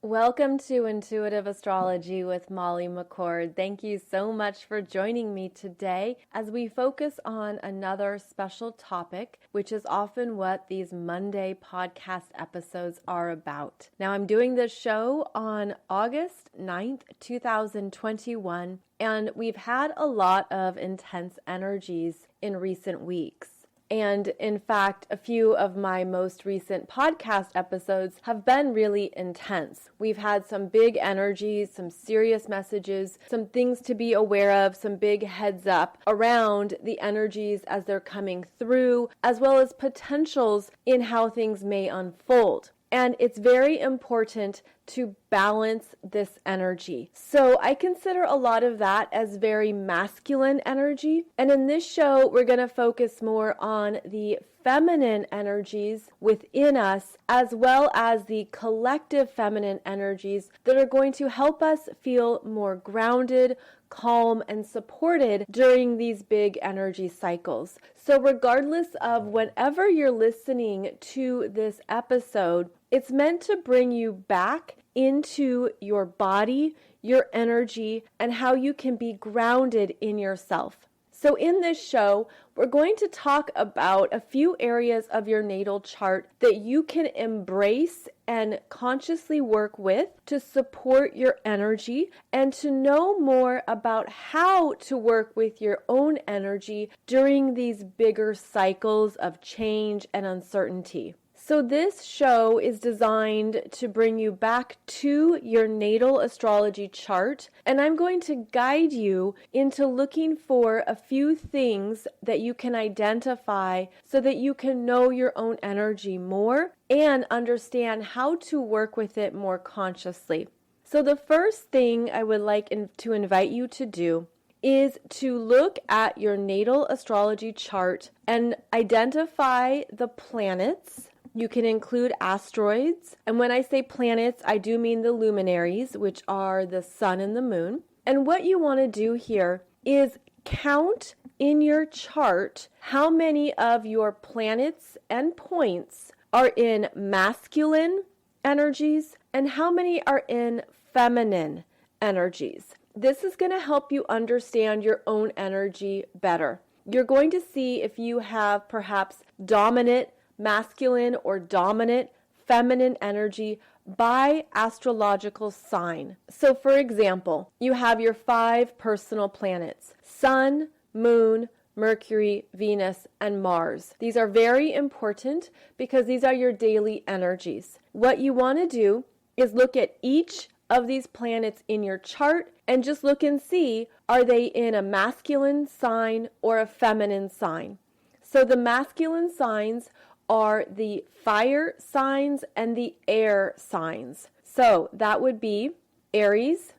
Welcome to Intuitive Astrology with Molly McCord. Thank you so much for joining me today as we focus on another special topic, which is often what these Monday podcast episodes are about. Now, I'm doing this show on August 9th, 2021, and we've had a lot of intense energies in recent weeks. And in fact, a few of my most recent podcast episodes have been really intense. We've had some big energies, some serious messages, some things to be aware of, some big heads up around the energies as they're coming through, as well as potentials in how things may unfold. And it's very important to balance this energy. So I consider a lot of that as very masculine energy. And in this show, we're going to focus more on the feminine energies within us, as well as the collective feminine energies that are going to help us feel more grounded, calm, and supported during these big energy cycles. So regardless of whenever you're listening to this episode, it's meant to bring you back into your body, your energy, and how you can be grounded in yourself. So in this show, we're going to talk about a few areas of your natal chart that you can embrace and consciously work with to support your energy and to know more about how to work with your own energy during these bigger cycles of change and uncertainty. So this show is designed to bring you back to your natal astrology chart, and I'm going to guide you into looking for a few things that you can identify so that you can know your own energy more and understand how to work with it more consciously. So the first thing I would like to invite you to do is to look at your natal astrology chart and identify the planets. You can include asteroids, and when I say planets, I do mean the luminaries, which are the sun and the moon. And what you want to do here is count in your chart how many of your planets and points are in masculine energies and how many are in feminine energies. This is going to help you understand your own energy better. You're going to see if you have perhaps dominant masculine or dominant feminine energy by astrological sign. So for example, you have your 5 personal planets: Sun, Moon, Mercury, Venus, and Mars. These are very important because these are your daily energies. What you want to do is look at each of these planets in your chart and just look and see, are they in a masculine sign or a feminine sign? So the masculine signs are the fire signs and the air signs. So that would be Aries,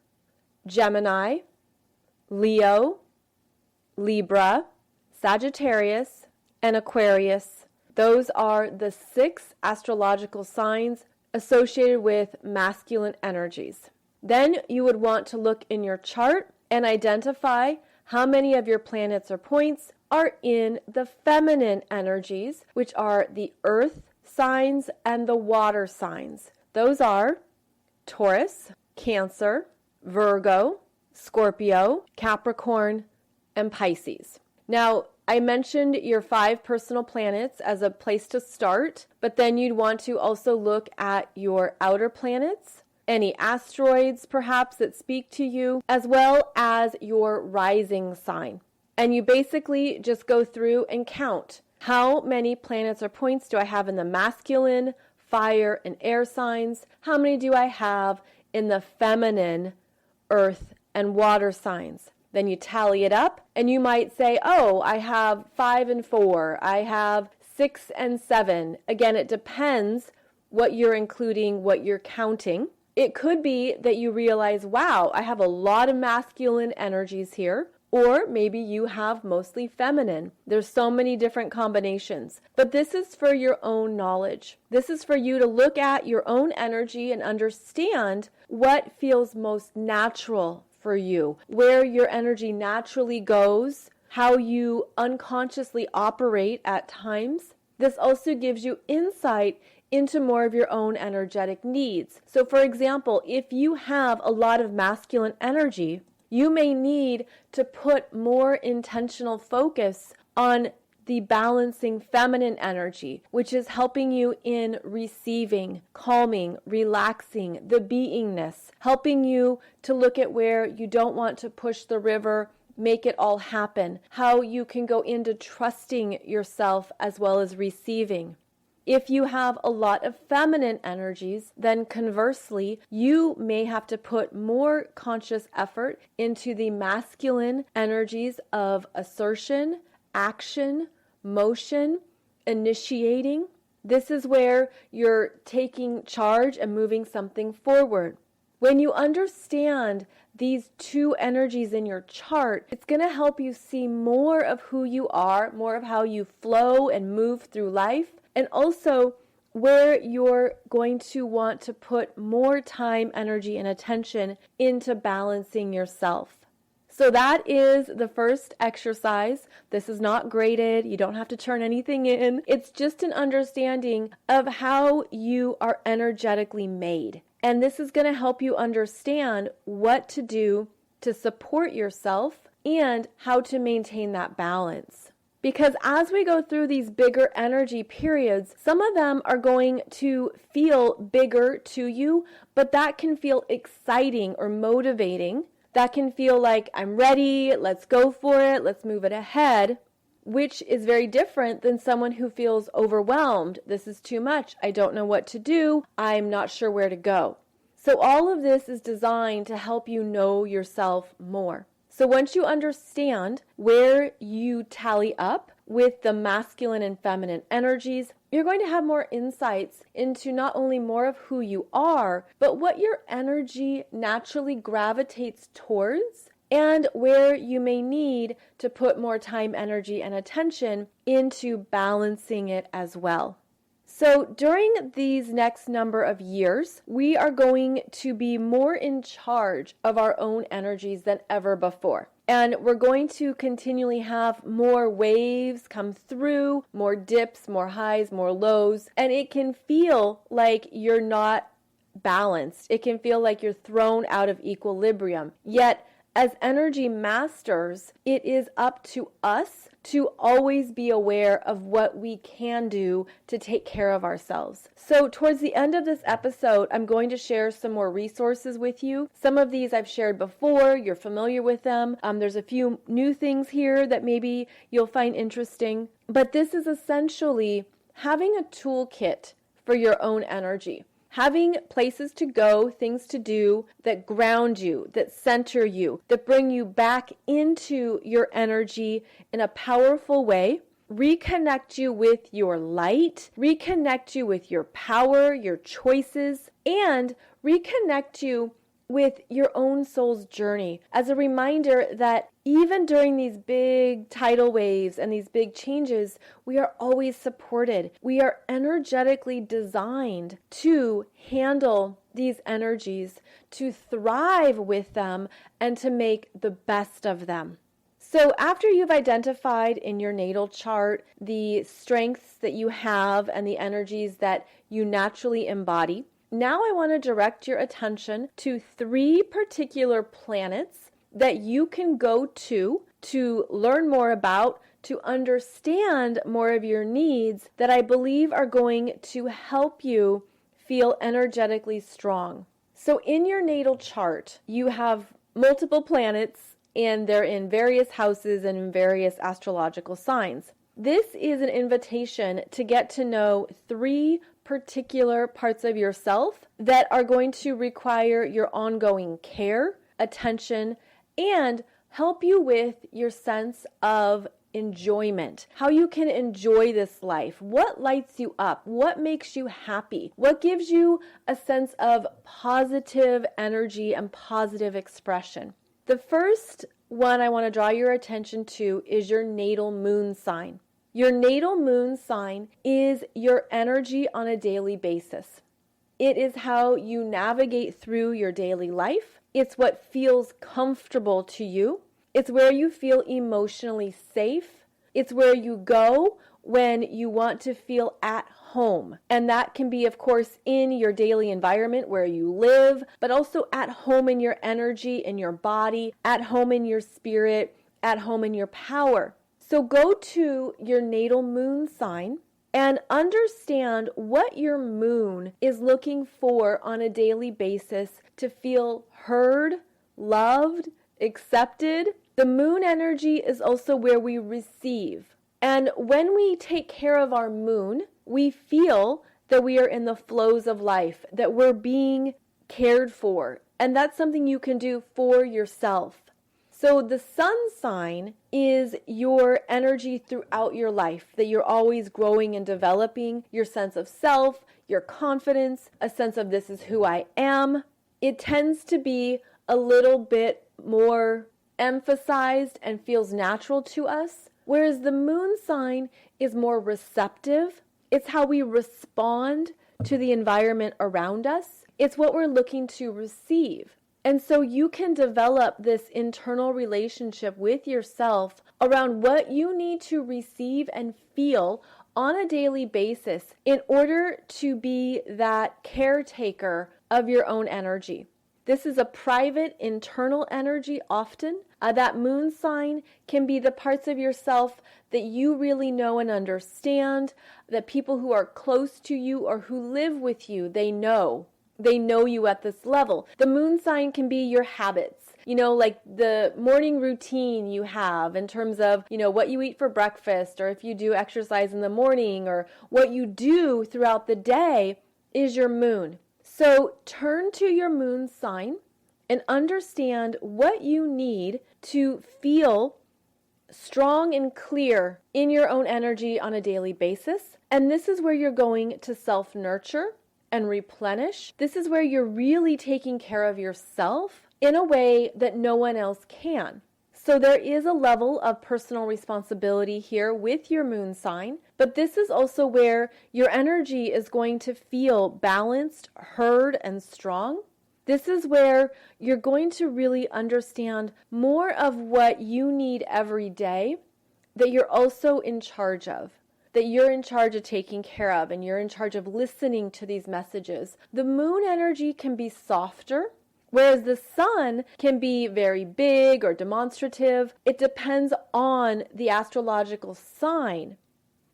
Gemini, Leo, Libra, Sagittarius, and Aquarius. Those are the 6 astrological signs associated with masculine energies. Then you would want to look in your chart and identify how many of your planets or points are in the feminine energies, which are the earth signs and the water signs. Those are Taurus, Cancer, Virgo, Scorpio, Capricorn, and Pisces. Now, I mentioned your 5 personal planets as a place to start, but then you'd want to also look at your outer planets, any asteroids perhaps that speak to you, as well as your rising sign. And you basically just go through and count how many planets or points do I have in the masculine, fire, and air signs? How many do I have in the feminine, earth, and water signs? Then you tally it up and you might say, oh, I have 5 and 4. I have 6 and 7. Again, it depends what you're including, what you're counting. It could be that you realize, wow, I have a lot of masculine energies here. Or maybe you have mostly feminine. There's so many different combinations. But this is for your own knowledge. This is for you to look at your own energy and understand what feels most natural for you, where your energy naturally goes, how you unconsciously operate at times. This also gives you insight into more of your own energetic needs. So for example, if you have a lot of masculine energy, you may need to put more intentional focus on the balancing feminine energy, which is helping you in receiving, calming, relaxing, the beingness, helping you to look at where you don't want to push the river, make it all happen, how you can go into trusting yourself as well as receiving. If you have a lot of feminine energies, then conversely, you may have to put more conscious effort into the masculine energies of assertion, action, motion, initiating. This is where you're taking charge and moving something forward. When you understand these two energies in your chart, it's going to help you see more of who you are, more of how you flow and move through life, and also where you're going to want to put more time, energy, and attention into balancing yourself. So that is the first exercise. This is not graded. You don't have to turn anything in. It's just an understanding of how you are energetically made. And this is going to help you understand what to do to support yourself and how to maintain that balance. Because as we go through these bigger energy periods, some of them are going to feel bigger to you, but that can feel exciting or motivating. That can feel like, I'm ready, let's go for it, let's move it ahead, which is very different than someone who feels overwhelmed. This is too much. I don't know what to do. I'm not sure where to go. So all of this is designed to help you know yourself more. So once you understand where you tally up with the masculine and feminine energies, you're going to have more insights into not only more of who you are, but what your energy naturally gravitates towards and where you may need to put more time, energy, and attention into balancing it as well. So during these next number of years, we are going to be more in charge of our own energies than ever before. And we're going to continually have more waves come through, more dips, more highs, more lows. And it can feel like you're not balanced. It can feel like you're thrown out of equilibrium. Yet, as energy masters, it is up to us to always be aware of what we can do to take care of ourselves. So towards the end of this episode, I'm going to share some more resources with you. Some of these I've shared before, you're familiar with them. There's a few new things here that maybe you'll find interesting. But this is essentially having a toolkit for your own energy. Having places to go, things to do that ground you, that center you, that bring you back into your energy in a powerful way, reconnect you with your light, reconnect you with your power, your choices, and reconnect you with your own soul's journey as a reminder that even during these big tidal waves and these big changes, we are always supported. We are energetically designed to handle these energies, to thrive with them, and to make the best of them. So after you've identified in your natal chart the strengths that you have and the energies that you naturally embody, now I want to direct your attention to 3 particular planets that you can go to learn more about, to understand more of your needs that I believe are going to help you feel energetically strong. So in your natal chart, you have multiple planets and they're in various houses and in various astrological signs. This is an invitation to get to know 3 particular parts of yourself that are going to require your ongoing care, attention, and help you with your sense of enjoyment, how you can enjoy this life, what lights you up, what makes you happy, what gives you a sense of positive energy and positive expression. The first one I want to draw your attention to is your natal moon sign. Your natal moon sign is your energy on a daily basis. It is how you navigate through your daily life. It's what feels comfortable to you. It's where you feel emotionally safe. It's where you go when you want to feel at home. And that can be, of course, in your daily environment where you live, but also at home in your energy, in your body, at home in your spirit, at home in your power. So go to your natal moon sign and understand what your moon is looking for on a daily basis to feel heard, loved, accepted. The moon energy is also where we receive. And when we take care of our moon, we feel that we are in the flows of life, that we're being cared for. And that's something you can do for yourself. So the sun sign is your energy throughout your life, that you're always growing and developing your sense of self, your confidence, a sense of this is who I am. It tends to be a little bit more emphasized and feels natural to us, whereas the moon sign is more receptive. It's how we respond to the environment around us. It's what we're looking to receive. And so you can develop this internal relationship with yourself around what you need to receive and feel on a daily basis in order to be that caretaker of your own energy. This is a private internal energy often. That moon sign can be the parts of yourself that you really know and understand, that people who are close to you or who live with you, they know you at this level. The moon sign can be your habits, like the morning routine you have in terms of, what you eat for breakfast, or if you do exercise in the morning, or what you do throughout the day is your moon. So turn to your moon sign and understand what you need to feel strong and clear in your own energy on a daily basis. And this is where you're going to self-nurture and replenish. This is where you're really taking care of yourself in a way that no one else can. So there is a level of personal responsibility here with your moon sign, but this is also where your energy is going to feel balanced, heard, and strong. This is where you're going to really understand more of what you need every day that you're also in charge of, that you're in charge of taking care of, and you're in charge of listening to these messages. The moon energy can be softer, whereas the sun can be very big or demonstrative. It depends on the astrological sign.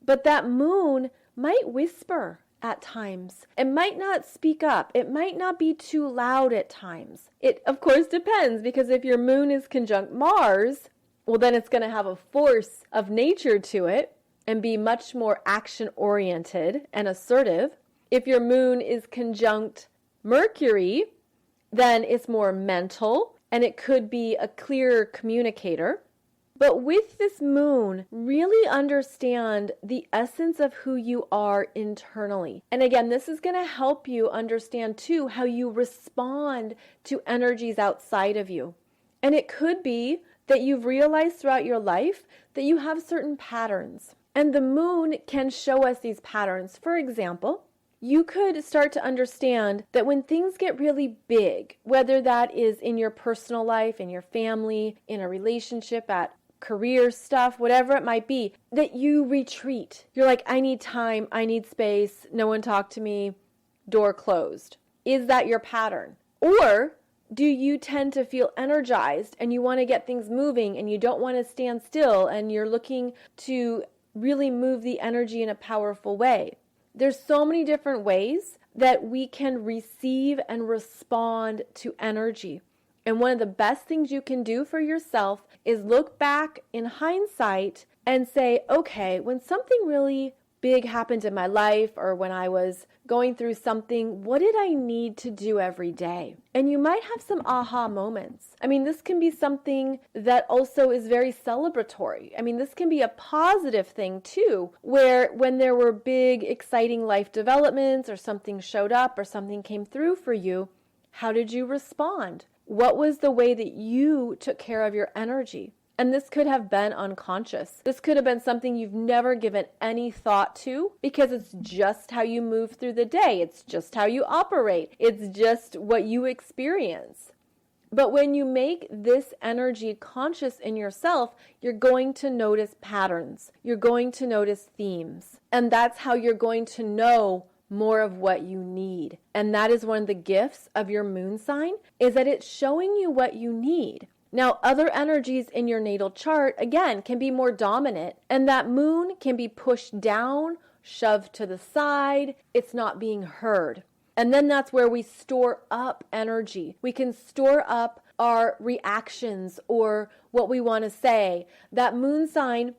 But that moon might whisper at times. It might not speak up. It might not be too loud at times. It, of course, depends, because if your moon is conjunct Mars, well, then it's going to have a force of nature to it and be much more action-oriented and assertive. If your moon is conjunct Mercury, then it's more mental, and it could be a clearer communicator. But with this moon, really understand the essence of who you are internally. And again, this is going to help you understand too how you respond to energies outside of you. And it could be that you've realized throughout your life that you have certain patterns. And the moon can show us these patterns. For example, you could start to understand that when things get really big, whether that is in your personal life, in your family, in a relationship, at career stuff, whatever it might be, that you retreat. You're like, I need time, I need space, no one talk to me, door closed. Is that your pattern? Or do you tend to feel energized and you want to get things moving and you don't want to stand still and you're looking to really move the energy in a powerful way? There's so many different ways that we can receive and respond to energy. And one of the best things you can do for yourself is look back in hindsight and say, okay, when something really big happened in my life or when I was going through something, what did I need to do every day? And you might have some aha moments. I mean, this can be something that also is very celebratory. I mean, this can be a positive thing too, where when there were big, exciting life developments or something showed up or something came through for you, how did you respond? What was the way that you took care of your energy? And this could have been unconscious. This could have been something you've never given any thought to because it's just how you move through the day. It's just how you operate. It's just what you experience. But when you make this energy conscious in yourself, you're going to notice patterns. You're going to notice themes. And that's how you're going to know more of what you need. And that is one of the gifts of your moon sign, is that it's showing you what you need. Now, other energies in your natal chart, again, can be more dominant, and that moon can be pushed down, shoved to the side. It's not being heard. And then that's where we store up energy. We can store up our reactions or what we want to say. That moon sign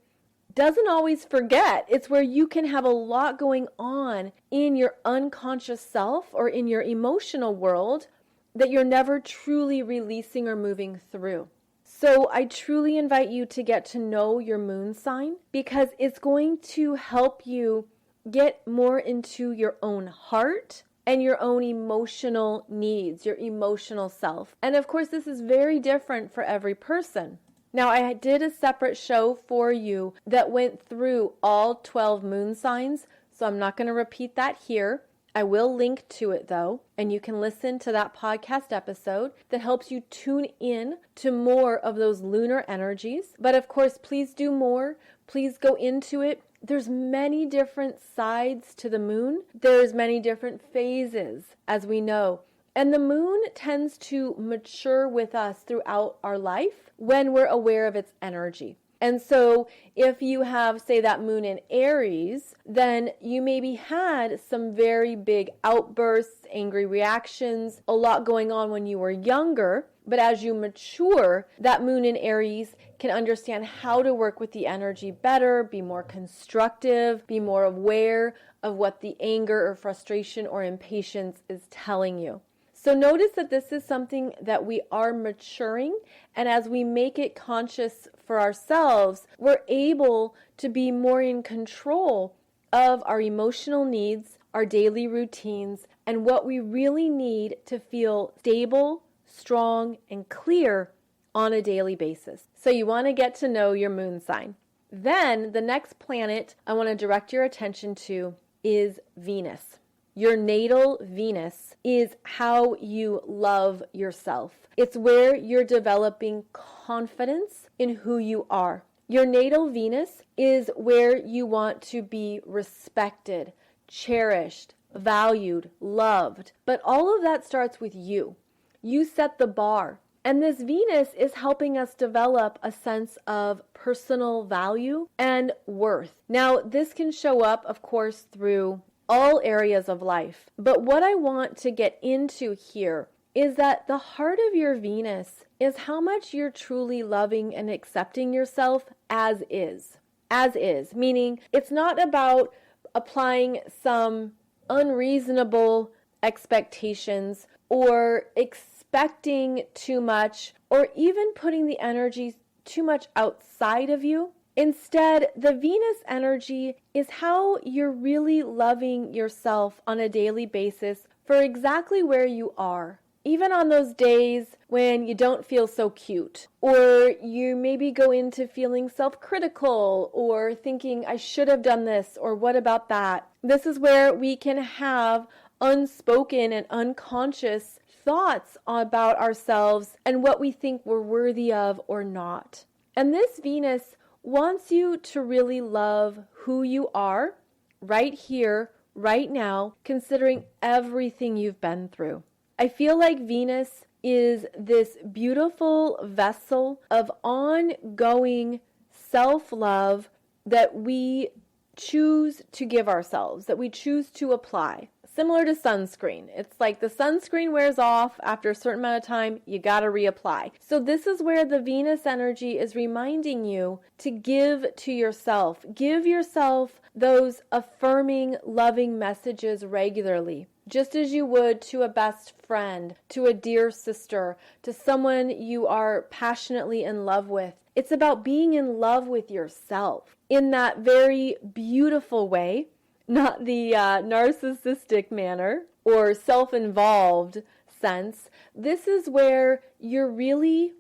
doesn't always forget. It's where you can have a lot going on in your unconscious self or in your emotional world that you're never truly releasing or moving through. So I truly invite you to get to know your moon sign, because it's going to help you get more into your own heart and your own emotional needs, your emotional self. And of course, this is very different for every person. Now, I did a separate show for you that went through all 12 moon signs, so I'm not going to repeat that here. I will link to it though, and you can listen to that podcast episode that helps you tune in to more of those lunar energies. But of course, please do more. Please go into it. There's many different sides to the moon. There's many different phases, as we know. And the moon tends to mature with us throughout our life when we're aware of its energy. And so if you have, say, that moon in Aries, then you maybe had some very big outbursts, angry reactions, a lot going on when you were younger. But as you mature, that moon in Aries can understand how to work with the energy better, be more constructive, be more aware of what the anger or frustration or impatience is telling you. So notice that this is something that we are maturing, and as we make it conscious for ourselves, we're able to be more in control of our emotional needs, our daily routines, and what we really need to feel stable, strong, and clear on a daily basis. So you want to get to know your moon sign. Then the next planet I want to direct your attention to is Venus. Your natal Venus is how you love yourself. It's where you're developing confidence in who you are. Your natal Venus is where you want to be respected, cherished, valued, loved. But all of that starts with you. You set the bar. And this Venus is helping us develop a sense of personal value and worth. Now, this can show up, of course, through all areas of life. But what I want to get into here is that the heart of your Venus is how much you're truly loving and accepting yourself as is. As is, meaning it's not about applying some unreasonable expectations or expecting too much or even putting the energy too much outside of you. Instead, the Venus energy is how you're really loving yourself on a daily basis for exactly where you are. Even on those days when you don't feel so cute, or you maybe go into feeling self-critical or thinking, I should have done this, or what about that? This is where we can have unspoken and unconscious thoughts about ourselves and what we think we're worthy of or not. And this Venus wants you to really love who you are right here, right now, considering everything you've been through. I feel like Venus is this beautiful vessel of ongoing self-love that we choose to give ourselves, that we choose to apply. Similar to sunscreen. It's like the sunscreen wears off after a certain amount of time, you gotta reapply. So this is where the Venus energy is reminding you to give to yourself. Give yourself those affirming, loving messages regularly. Just as you would to a best friend, to a dear sister, to someone you are passionately in love with. It's about being in love with yourself in that very beautiful way. Not the narcissistic manner or self-involved sense. This is where you're really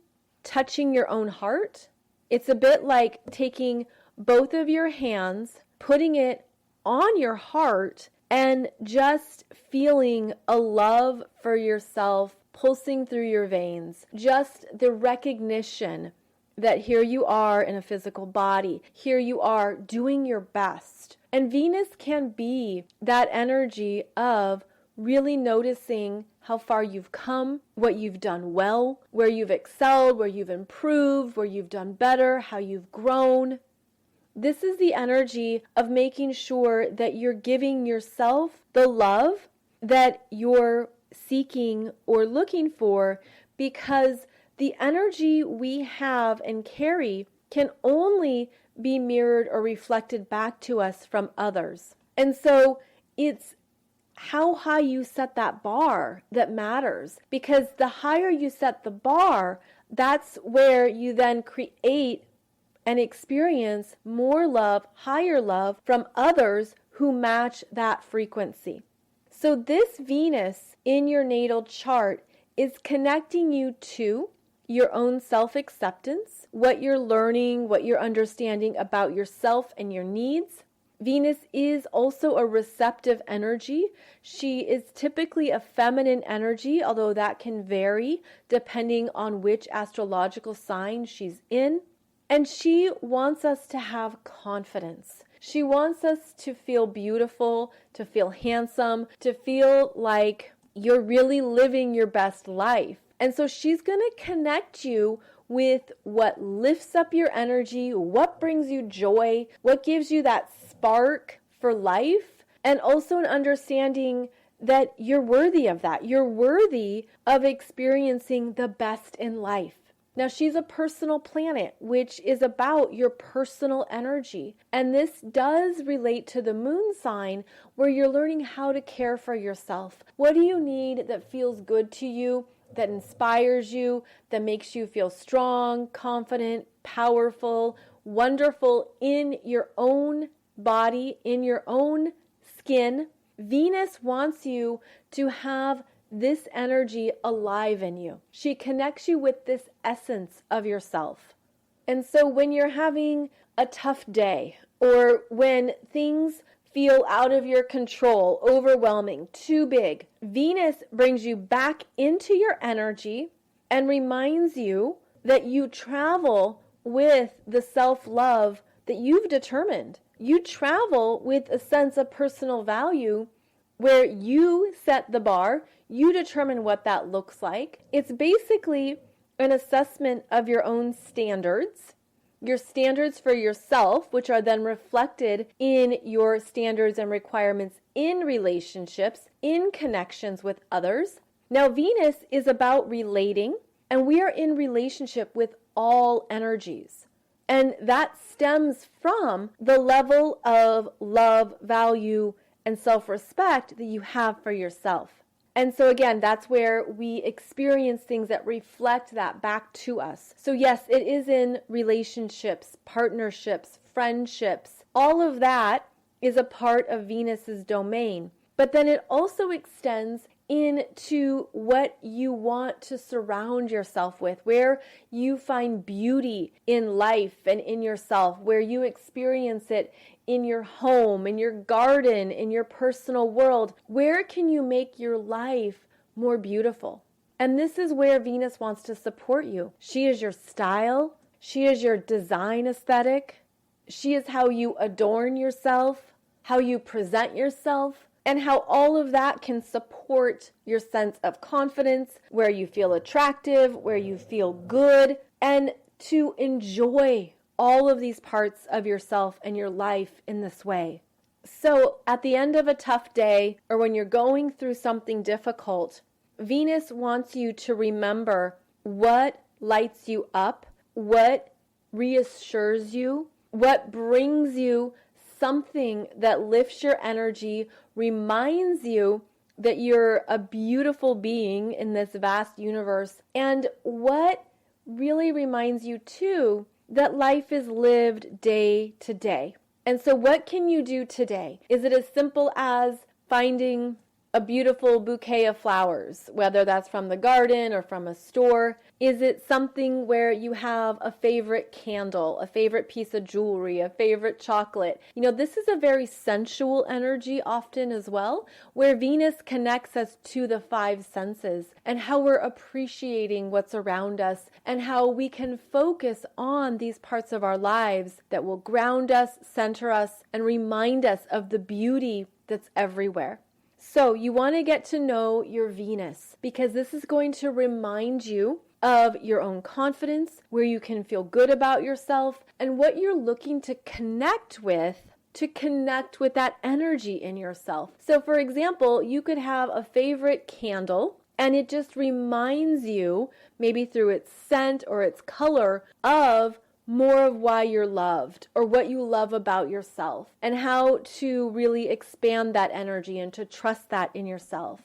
touching your own heart. It's a bit like taking both of your hands, putting it on your heart, and just feeling a love for yourself pulsing through your veins, just the recognition that here you are in a physical body, here you are doing your best. And Venus can be that energy of really noticing how far you've come, what you've done well, where you've excelled, where you've improved, where you've done better, how you've grown. This is the energy of making sure that you're giving yourself the love that you're seeking or looking for, because the energy we have and carry can only be mirrored or reflected back to us from others. And so it's how high you set that bar that matters, because the higher you set the bar, that's where you then create and experience more love, higher love from others who match that frequency. So this Venus in your natal chart is connecting you to your own self-acceptance, what you're learning, what you're understanding about yourself and your needs. Venus is also a receptive energy. She is typically a feminine energy, although that can vary depending on which astrological sign she's in. And she wants us to have confidence. She wants us to feel beautiful, to feel handsome, to feel like you're really living your best life. And so she's going to connect you with what lifts up your energy, what brings you joy, what gives you that spark for life, and also an understanding that you're worthy of that. You're worthy of experiencing the best in life. Now, she's a personal planet, which is about your personal energy. And this does relate to the moon sign, where you're learning how to care for yourself. What do you need that feels good to you, that inspires you, that makes you feel strong, confident, powerful, wonderful in your own body, in your own skin? Venus wants you to have this energy alive in you. She connects you with this essence of yourself. And so when you're having a tough day, or when things feel out of your control, overwhelming, too big, Venus brings you back into your energy and reminds you that you travel with the self-love that you've determined. You travel with a sense of personal value where you set the bar, you determine what that looks like. It's basically an assessment of your own standards, your standards for yourself, which are then reflected in your standards and requirements in relationships, in connections with others. Now, Venus is about relating, and we are in relationship with all energies. And that stems from the level of love, value, and self-respect that you have for yourself. And so again, that's where we experience things that reflect that back to us. So yes, it is in relationships, partnerships, friendships. All of that is a part of Venus's domain. But then it also extends into what you want to surround yourself with, where you find beauty in life and in yourself, where you experience it in your home, in your garden, in your personal world. Where can you make your life more beautiful? And this is where Venus wants to support you. She is your style. She is your design aesthetic. She is how you adorn yourself, how you present yourself, and how all of that can support your sense of confidence, where you feel attractive, where you feel good, and to enjoy all of these parts of yourself and your life in this way. So at the end of a tough day, or when you're going through something difficult, Venus wants you to remember what lights you up, what reassures you, what brings you something that lifts your energy, reminds you that you're a beautiful being in this vast universe, and what really reminds you too that life is lived day to day. And so what can you do today? Is it as simple as finding a beautiful bouquet of flowers, whether that's from the garden or from a store? Is it something where you have a favorite candle, a favorite piece of jewelry, a favorite chocolate? This is a very sensual energy often as well, where Venus connects us to the five senses and how we're appreciating what's around us and how we can focus on these parts of our lives that will ground us, center us, and remind us of the beauty that's everywhere. So you want to get to know your Venus, because this is going to remind you of your own confidence, where you can feel good about yourself, and what you're looking to connect with that energy in yourself. So for example, you could have a favorite candle, and it just reminds you, maybe through its scent or its color, of more of why you're loved or what you love about yourself, and how to really expand that energy and to trust that in yourself.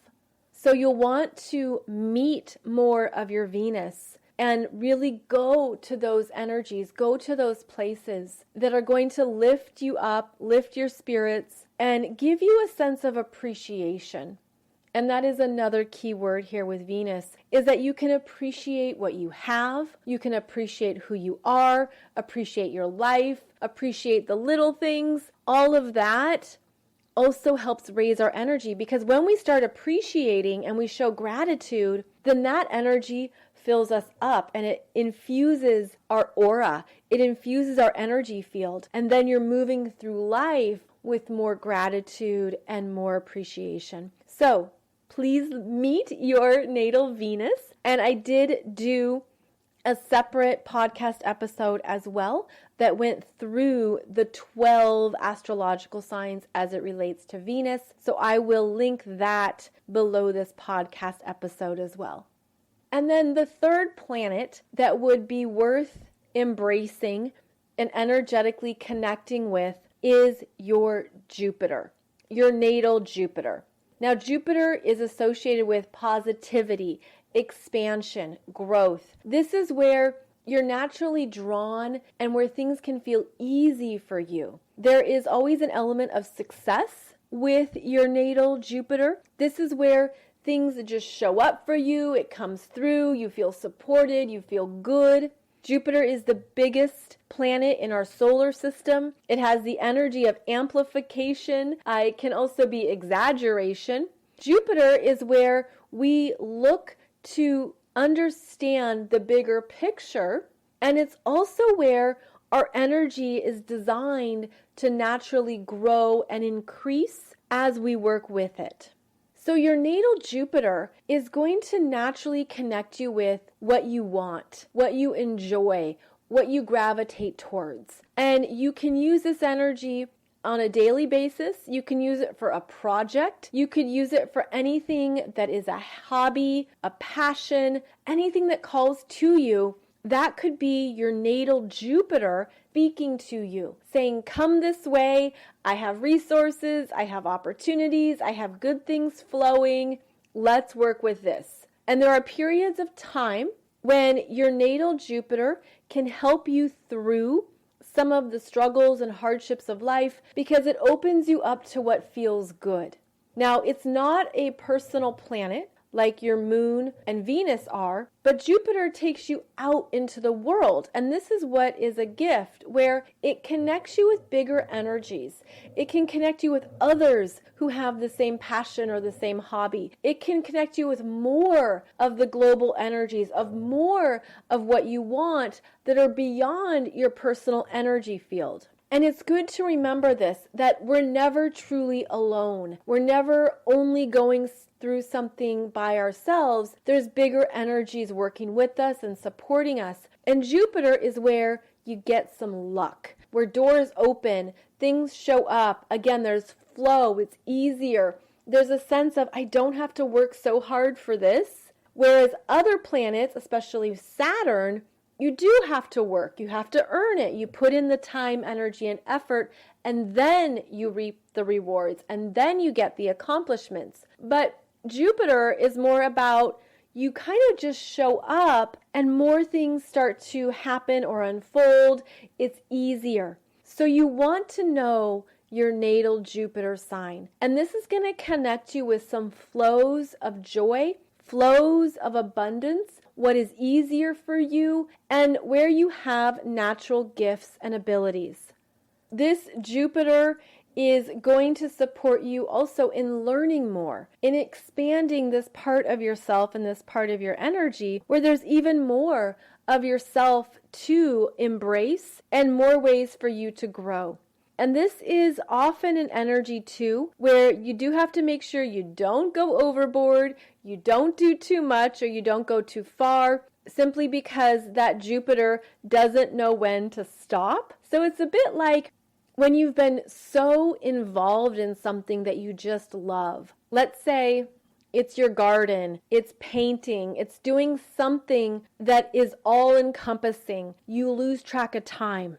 So you'll want to meet more of your Venus and really go to those energies, go to those places that are going to lift you up, lift your spirits, and give you a sense of appreciation. And that is another key word here with Venus, is that you can appreciate what you have, you can appreciate who you are, appreciate your life, appreciate the little things. All of that also helps raise our energy, because when we start appreciating and we show gratitude, then that energy fills us up and it infuses our aura, it infuses our energy field, and then you're moving through life with more gratitude and more appreciation. So please meet your natal Venus. And I did do a separate podcast episode as well that went through the 12 astrological signs as it relates to Venus. So I will link that below this podcast episode as well. And then the third planet that would be worth embracing and energetically connecting with is your Jupiter, your natal Jupiter. Now, Jupiter is associated with positivity, expansion, growth. This is where you're naturally drawn and where things can feel easy for you. There is always an element of success with your natal Jupiter. This is where things just show up for you, it comes through, you feel supported, you feel good. Jupiter is the biggest planet in our solar system. It has the energy of amplification. It can also be exaggeration. Jupiter is where we look to understand the bigger picture, and it's also where our energy is designed to naturally grow and increase as we work with it. So your natal Jupiter is going to naturally connect you with what you want, what you enjoy, what you gravitate towards. And you can use this energy on a daily basis. You can use it for a project. You could use it for anything that is a hobby, a passion, anything that calls to you. That could be your natal Jupiter speaking to you, saying, come this way, I have resources, I have opportunities, I have good things flowing, let's work with this. And there are periods of time when your natal Jupiter can help you through some of the struggles and hardships of life, because it opens you up to what feels good. Now, it's not a personal planet like your moon and Venus are, but Jupiter takes you out into the world. And this is what is a gift, where it connects you with bigger energies. It can connect you with others who have the same passion or the same hobby. It can connect you with more of the global energies, of more of what you want that are beyond your personal energy field. And it's good to remember this, that we're never truly alone. We're never only going through something by ourselves. There's bigger energies working with us and supporting us. And Jupiter is where you get some luck, where doors open, things show up. Again, there's flow, it's easier. There's a sense of, I don't have to work so hard for this. Whereas other planets, especially Saturn, you do have to work. You have to earn it. You put in the time, energy, and effort, and then you reap the rewards, and then you get the accomplishments. But Jupiter is more about you kind of just show up and more things start to happen or unfold. It's easier. So you want to know your natal Jupiter sign. And this is going to connect you with some flows of joy, flows of abundance, what is easier for you, and where you have natural gifts and abilities. This Jupiter is going to support you also in learning more, in expanding this part of yourself and this part of your energy where there's even more of yourself to embrace and more ways for you to grow. And this is often an energy too where you do have to make sure you don't go overboard, you don't do too much, or you don't go too far, simply because that Jupiter doesn't know when to stop. So it's a bit like when you've been so involved in something that you just love. Let's say it's your garden, it's painting, it's doing something that is all-encompassing. You lose track of time.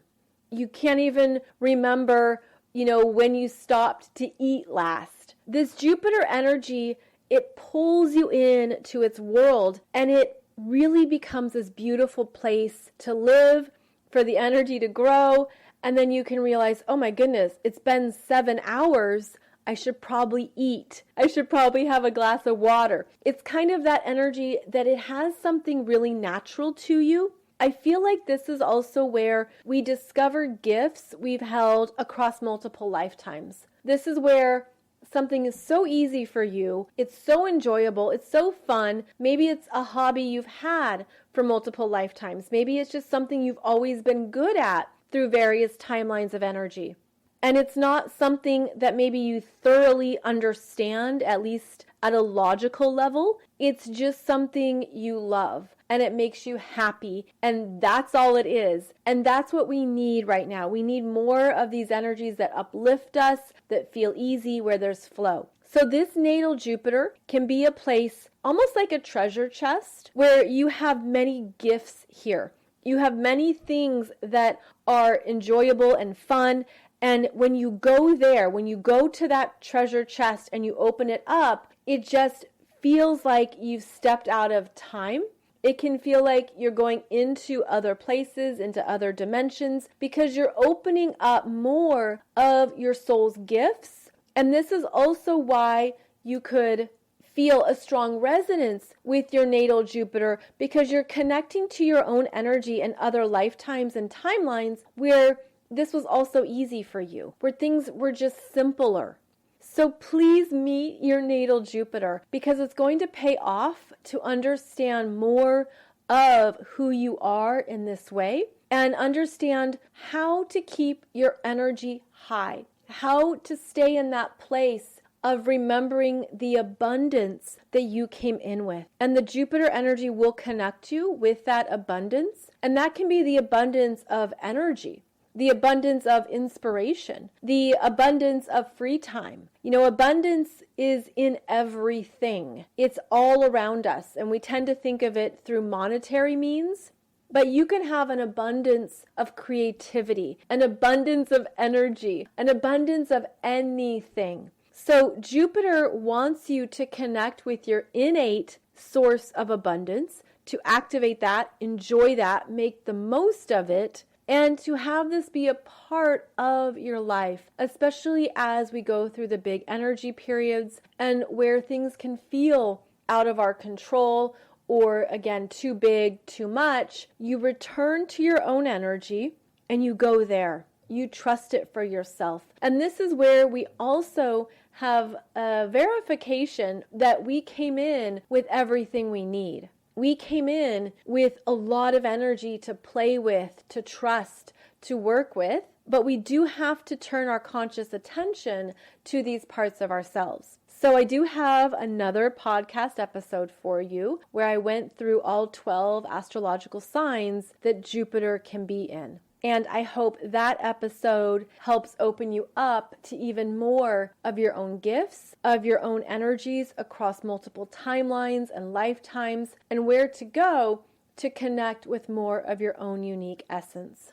You can't even remember, when you stopped to eat last. This Jupiter energy, it pulls you in to its world, and it really becomes this beautiful place to live, for the energy to grow. And then you can realize, oh my goodness, it's been 7 hours. I should probably eat. I should probably have a glass of water. It's kind of that energy that it has something really natural to you. I feel like this is also where we discover gifts we've held across multiple lifetimes. This is where something is so easy for you. It's so enjoyable. It's so fun. Maybe it's a hobby you've had for multiple lifetimes. Maybe it's just something you've always been good at through various timelines of energy. And it's not something that maybe you thoroughly understand, at least at a logical level. It's just something you love and it makes you happy. And that's all it is. And that's what we need right now. We need more of these energies that uplift us, that feel easy, where there's flow. So this natal Jupiter can be a place almost like a treasure chest where you have many gifts here. You have many things that are enjoyable and fun. And when you go there, when you go to that treasure chest and you open it up, it just feels like you've stepped out of time. It can feel like you're going into other places, into other dimensions, because you're opening up more of your soul's gifts. And this is also why you could feel a strong resonance with your natal Jupiter, because you're connecting to your own energy and other lifetimes and timelines where this was also easy for you, where things were just simpler. So please meet your natal Jupiter, because it's going to pay off to understand more of who you are in this way and understand how to keep your energy high, how to stay in that place of remembering the abundance that you came in with. And the Jupiter energy will connect you with that abundance. And that can be the abundance of energy, the abundance of inspiration, the abundance of free time. Abundance is in everything. It's all around us. And we tend to think of it through monetary means. But you can have an abundance of creativity, an abundance of energy, an abundance of anything. So Jupiter wants you to connect with your innate source of abundance, to activate that, enjoy that, make the most of it, and to have this be a part of your life, especially as we go through the big energy periods and where things can feel out of our control or, again, too big, too much. You return to your own energy and you go there. You trust it for yourself. And this is where we also have a verification that we came in with everything we need. We came in with a lot of energy to play with, to trust, to work with, but we do have to turn our conscious attention to these parts of ourselves. So I do have another podcast episode for you where I went through all 12 astrological signs that Jupiter can be in. And I hope that episode helps open you up to even more of your own gifts, of your own energies across multiple timelines and lifetimes, and where to go to connect with more of your own unique essence.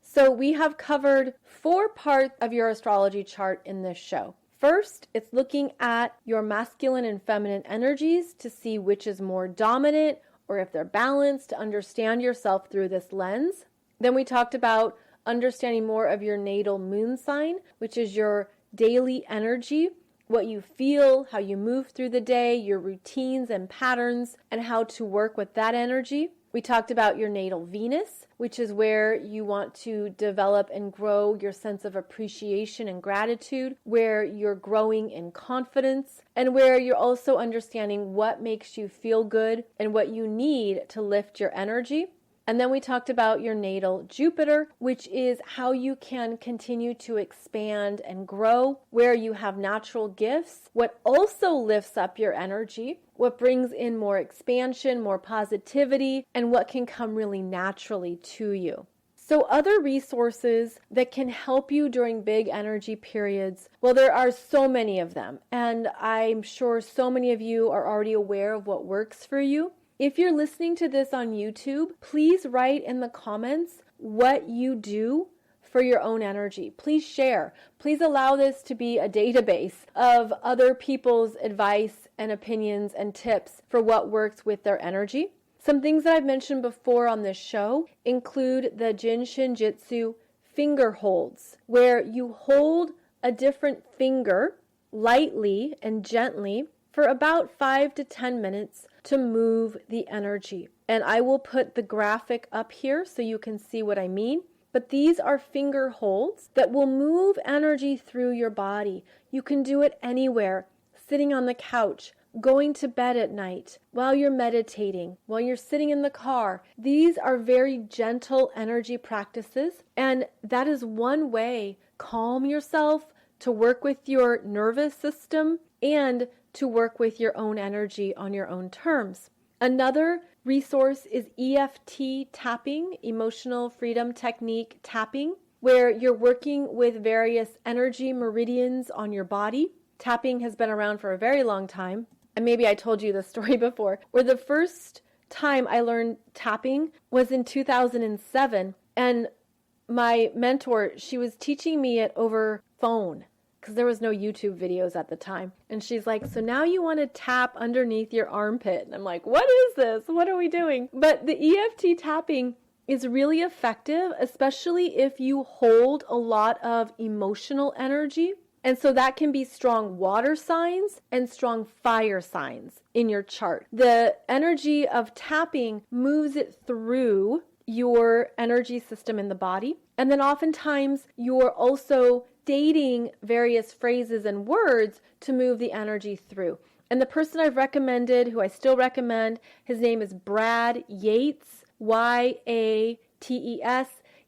So we have covered 4 parts of your astrology chart in this show. First, it's looking at your masculine and feminine energies to see which is more dominant or if they're balanced, to understand yourself through this lens. Then we talked about understanding more of your natal moon sign, which is your daily energy, what you feel, how you move through the day, your routines and patterns, and how to work with that energy. We talked about your natal Venus, which is where you want to develop and grow your sense of appreciation and gratitude, where you're growing in confidence, and where you're also understanding what makes you feel good and what you need to lift your energy. And then we talked about your natal Jupiter, which is how you can continue to expand and grow, where you have natural gifts, what also lifts up your energy, what brings in more expansion, more positivity, and what can come really naturally to you. So other resources that can help you during big energy periods, well, there are so many of them, and I'm sure so many of you are already aware of what works for you. If you're listening to this on YouTube, please write in the comments what you do for your own energy. Please share. Please allow this to be a database of other people's advice and opinions and tips for what works with their energy. Some things that I've mentioned before on this show include the Jin Shin Jitsu finger holds, where you hold a different finger lightly and gently for about 5 to 10 minutes to move the energy. And I will put the graphic up here so you can see what I mean. But these are finger holds that will move energy through your body. You can do it anywhere, sitting on the couch, going to bed at night, while you're meditating, while you're sitting in the car. These are very gentle energy practices, and that is one way calm yourself, to work with your nervous system, and to work with your own energy on your own terms. Another resource is EFT tapping, emotional freedom technique tapping, where you're working with various energy meridians on your body. Tapping has been around for a very long time. And maybe I told you this story before, where the first time I learned tapping was in 2007. And my mentor, she was teaching me it over phone, because there was no YouTube videos at the time. And she's like, so now you want to tap underneath your armpit. And I'm like, what is this? What are we doing? But the EFT tapping is really effective, especially if you hold a lot of emotional energy. And so that can be strong water signs and strong fire signs in your chart. The energy of tapping moves it through your energy system in the body. And then oftentimes you're also stating various phrases and words to move the energy through. And the person I've recommended, who I still recommend, his name is Brad Yates, Yates.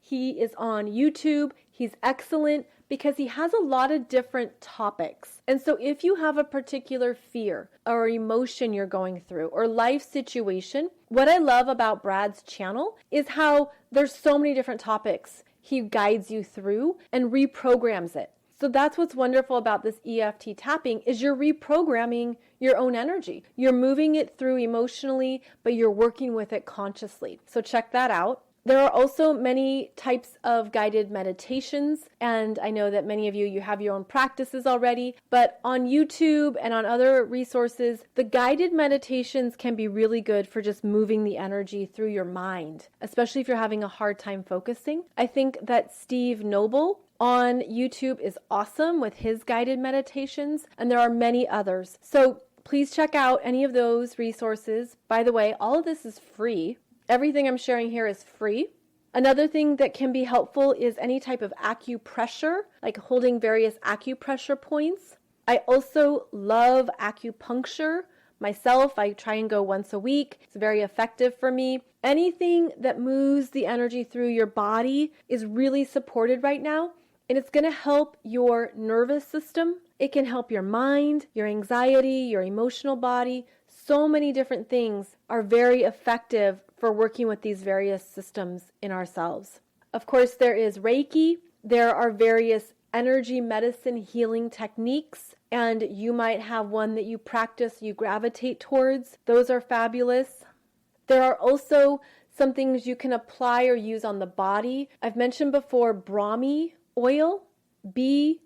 He is on YouTube. He's excellent because he has a lot of different topics. And so if you have a particular fear or emotion you're going through or life situation, what I love about Brad's channel is how there's so many different topics he guides you through and reprograms it. So that's what's wonderful about this EFT tapping is you're reprogramming your own energy. You're moving it through emotionally, but you're working with it consciously. So check that out. There are also many types of guided meditations, and I know that many of you have your own practices already, but on YouTube and on other resources, the guided meditations can be really good for just moving the energy through your mind, especially if you're having a hard time focusing. I think that Steve Noble on YouTube is awesome with his guided meditations, and there are many others. So please check out any of those resources. By the way, all of this is free. Everything I'm sharing here is free. Another thing that can be helpful is any type of acupressure, like holding various acupressure points. I also love acupuncture. Myself, I try and go once a week. It's very effective for me. Anything that moves the energy through your body is really supported right now, and it's going to help your nervous system. It can help your mind, your anxiety, your emotional body. So many different things are very effective for working with these various systems in ourselves. Of course, there is Reiki. There are various energy medicine healing techniques, and you might have one that you practice, you gravitate towards. Those are fabulous. There are also some things you can apply or use on the body. I've mentioned before Brahmi oil, BRAHMI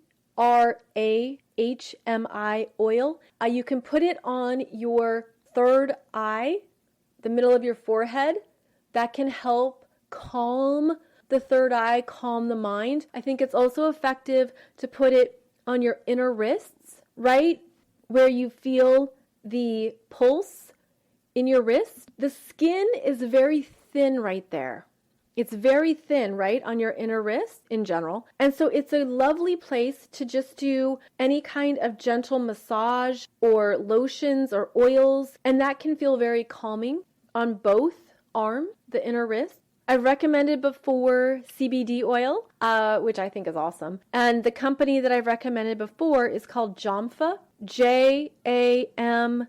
oil. You can put it on your third eye, the middle of your forehead. That can help calm the third eye, calm the mind. I think it's also effective to put it on your inner wrists, right where you feel the pulse in your wrist. The skin is very thin right there. It's very thin, right, on your inner wrist in general. And so it's a lovely place to just do any kind of gentle massage or lotions or oils. And that can feel very calming on both arms, the inner wrist. I've recommended before CBD oil, which I think is awesome. And the company that I've recommended before is called Jampha, JAMPHA.com,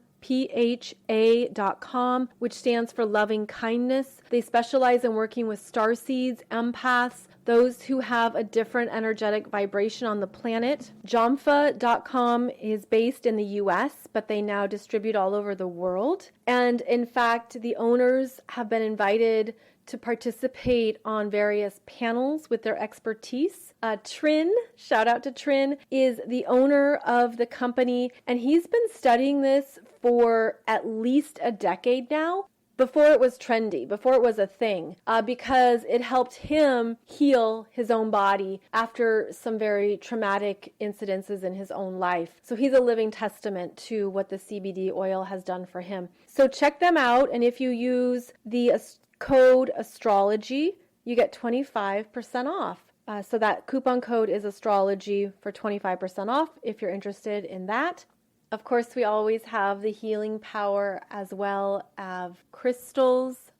which stands for loving kindness. They specialize in working with starseeds, empaths, those who have a different energetic vibration on the planet. Jampha.com is based in the US, but they now distribute all over the world. And in fact, the owners have been invited to participate on various panels with their expertise. Trin, shout out to Trin, is the owner of the company, and he's been studying this for at least a decade now, before it was trendy, before it was a thing, because it helped him heal his own body after some very traumatic incidences in his own life. So he's a living testament to what the CBD oil has done for him. So check them out, and if you use the code astrology, you get 25% off. So that coupon code is astrology for 25% off if you're interested in that. Of course, we always have the healing power as well as crystals,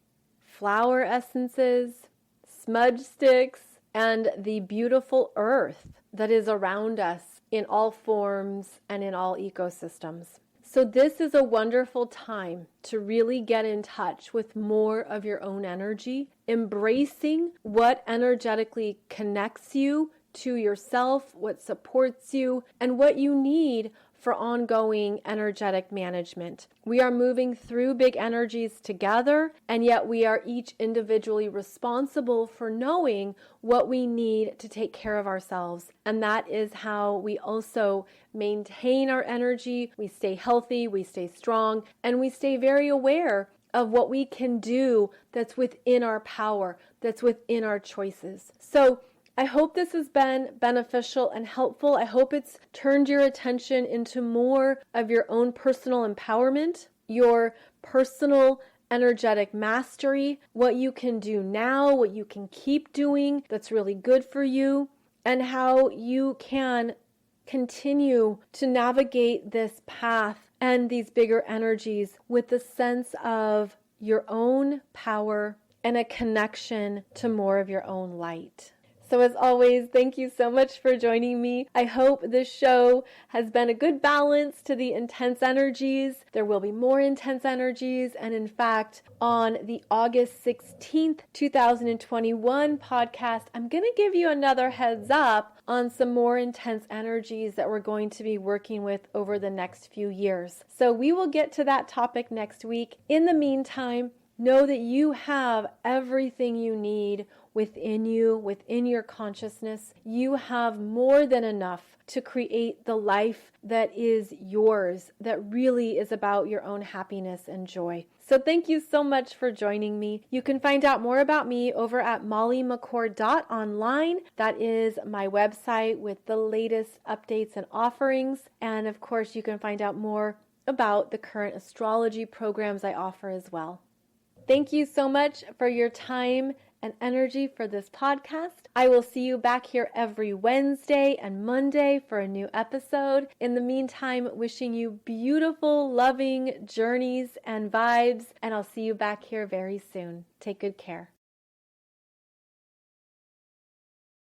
flower essences, smudge sticks, and the beautiful earth that is around us in all forms and in all ecosystems. So this is a wonderful time to really get in touch with more of your own energy, embracing what energetically connects you to yourself, what supports you, and what you need for ongoing energetic management. We are moving through big energies together, and yet we are each individually responsible for knowing what we need to take care of ourselves. And that is how we also maintain our energy, we stay healthy, we stay strong, and we stay very aware of what we can do that's within our power, that's within our choices. So I hope this has been beneficial and helpful. I hope it's turned your attention into more of your own personal empowerment, your personal energetic mastery, what you can do now, what you can keep doing that's really good for you, and how you can continue to navigate this path and these bigger energies with the sense of your own power and a connection to more of your own light. So as always, thank you so much for joining me. I hope this show has been a good balance to the intense energies. There will be more intense energies. And in fact, on the August 16th, 2021 podcast, I'm going to give you another heads up on some more intense energies that we're going to be working with over the next few years. So we will get to that topic next week. In the meantime, know that you have everything you need within you, within your consciousness. You have more than enough to create the life that is yours, that really is about your own happiness and joy. So thank you so much for joining me. You can find out more about me over at mollymccord.online. That is my website with the latest updates and offerings. And of course, you can find out more about the current astrology programs I offer as well. Thank you so much for your time and energy for this podcast. I will see you back here every Wednesday and Monday for a new episode. In the meantime, wishing you beautiful, loving journeys and vibes, and I'll see you back here very soon. Take good care.